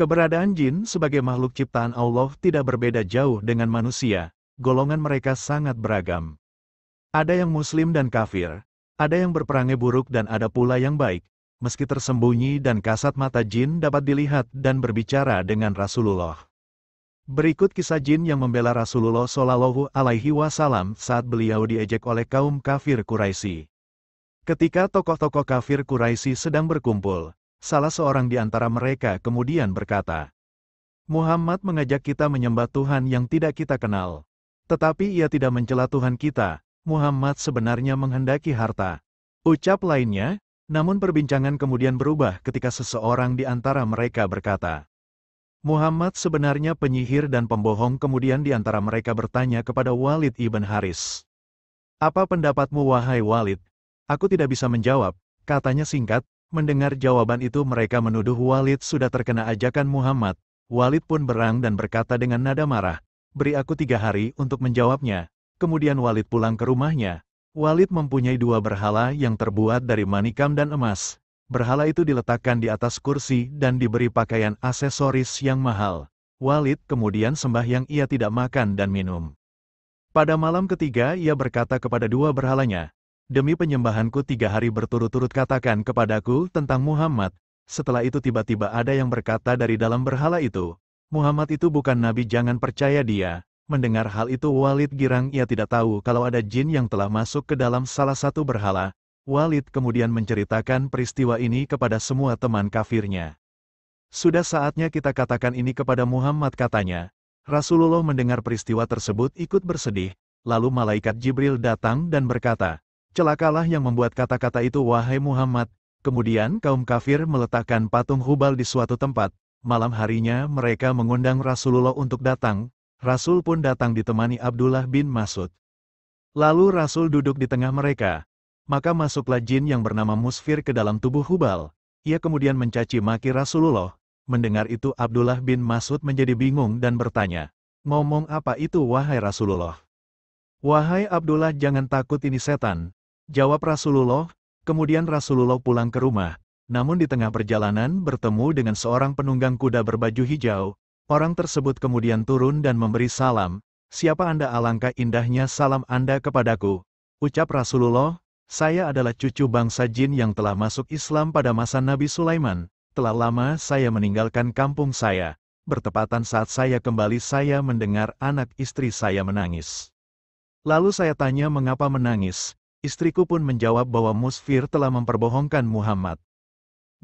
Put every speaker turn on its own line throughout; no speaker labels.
Keberadaan jin sebagai makhluk ciptaan Allah tidak berbeda jauh dengan manusia, golongan mereka sangat beragam. Ada yang muslim dan kafir, ada yang berperangai buruk dan ada pula yang baik, meski tersembunyi dan kasat mata jin dapat dilihat dan berbicara dengan Rasulullah. Berikut kisah jin yang membela Rasulullah Shallallahu Alaihi Wasallam saat beliau diejek oleh kaum kafir Quraisy. Ketika tokoh-tokoh kafir Quraisy sedang berkumpul, salah seorang di antara mereka kemudian berkata, "Muhammad mengajak kita menyembah Tuhan yang tidak kita kenal. Tetapi ia tidak mencela Tuhan kita, Muhammad sebenarnya menghendaki harta." Ucap lainnya, namun perbincangan kemudian berubah ketika seseorang di antara mereka berkata, "Muhammad sebenarnya penyihir dan pembohong." Kemudian di antara mereka bertanya kepada Walid ibn Haris, "Apa pendapatmu wahai Walid?" "Aku tidak bisa menjawab," katanya singkat. Mendengar jawaban itu mereka menuduh Walid sudah terkena ajakan Muhammad. Walid pun berang dan berkata dengan nada marah, "Beri aku 3 hari untuk menjawabnya." Kemudian Walid pulang ke rumahnya. Walid mempunyai 2 berhala yang terbuat dari manikam dan emas. Berhala itu diletakkan di atas kursi dan diberi pakaian aksesoris yang mahal. Walid kemudian sembahyang, ia tidak makan dan minum. Pada malam ketiga ia berkata kepada 2 berhalanya, "Demi penyembahanku 3 hari berturut-turut katakan kepadaku tentang Muhammad." Setelah itu tiba-tiba ada yang berkata dari dalam berhala itu, "Muhammad itu bukan nabi, jangan percaya dia." Mendengar hal itu Walid girang, ia tidak tahu kalau ada jin yang telah masuk ke dalam salah satu berhala. Walid kemudian menceritakan peristiwa ini kepada semua teman kafirnya. "Sudah saatnya kita katakan ini kepada Muhammad," katanya. Rasulullah mendengar peristiwa tersebut ikut bersedih, lalu malaikat Jibril datang dan berkata, "Celakalah yang membuat kata-kata itu wahai Muhammad." Kemudian kaum kafir meletakkan patung Hubal di suatu tempat. Malam harinya mereka mengundang Rasulullah untuk datang. Rasul pun datang ditemani Abdullah bin Mas'ud. Lalu Rasul duduk di tengah mereka. Maka masuklah jin yang bernama Musfir ke dalam tubuh Hubal. Ia kemudian mencaci maki Rasulullah. Mendengar itu Abdullah bin Mas'ud menjadi bingung dan bertanya, "Ngomong apa itu wahai Rasulullah?" "Wahai Abdullah, jangan takut, ini setan," jawab Rasulullah. Kemudian Rasulullah pulang ke rumah, namun di tengah perjalanan bertemu dengan seorang penunggang kuda berbaju hijau. Orang tersebut kemudian turun dan memberi salam. "Siapa Anda? Alangkah indahnya salam Anda kepadaku," ucap Rasulullah. "Saya adalah cucu bangsa jin yang telah masuk Islam pada masa Nabi Sulaiman. Telah lama saya meninggalkan kampung saya. Bertepatan saat saya kembali saya mendengar anak istri saya menangis. Lalu saya tanya mengapa menangis. Istriku pun menjawab bahwa Musfir telah memperbohongkan Muhammad."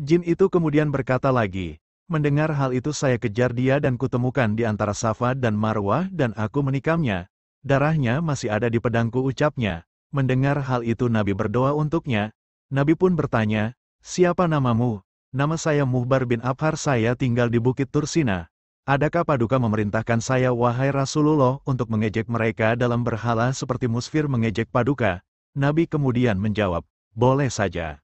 Jin itu kemudian berkata lagi, "Mendengar hal itu saya kejar dia dan kutemukan di antara Safa dan Marwah dan aku menikamnya. Darahnya masih ada di pedangku," ucapnya. Mendengar hal itu Nabi berdoa untuknya. Nabi pun bertanya, "Siapa namamu?" "Nama saya Muhbar bin Abhar, saya tinggal di Bukit Tursina. Adakah Paduka memerintahkan saya wahai Rasulullah untuk mengejek mereka dalam berhala seperti Musfir mengejek Paduka?" Nabi kemudian menjawab, "Boleh saja."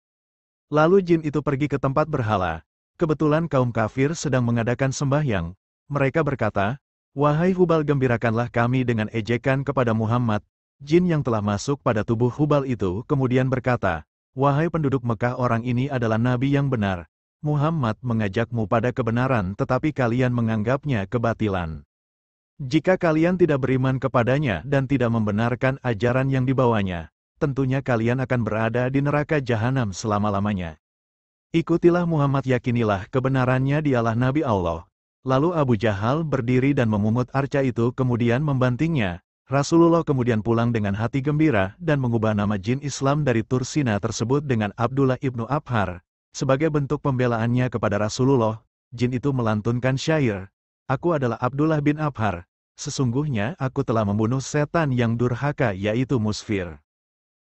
Lalu jin itu pergi ke tempat berhala. Kebetulan kaum kafir sedang mengadakan sembahyang. Mereka berkata, "Wahai Hubal, gembirakanlah kami dengan ejekan kepada Muhammad." Jin yang telah masuk pada tubuh Hubal itu kemudian berkata, "Wahai penduduk Mekah, orang ini adalah nabi yang benar. Muhammad mengajakmu pada kebenaran tetapi kalian menganggapnya kebatilan. Jika kalian tidak beriman kepadanya dan tidak membenarkan ajaran yang dibawanya, tentunya kalian akan berada di neraka jahanam selama-lamanya. Ikutilah Muhammad, yakinilah kebenarannya, dialah Nabi Allah." Lalu Abu Jahal berdiri dan memungut arca itu kemudian membantingnya. Rasulullah kemudian pulang dengan hati gembira dan mengubah nama jin Islam dari Tursina tersebut dengan Abdullah ibnu Abhar. Sebagai bentuk pembelaannya kepada Rasulullah, jin itu melantunkan syair, "Aku adalah Abdullah bin Abhar. Sesungguhnya aku telah membunuh setan yang durhaka yaitu Musfir."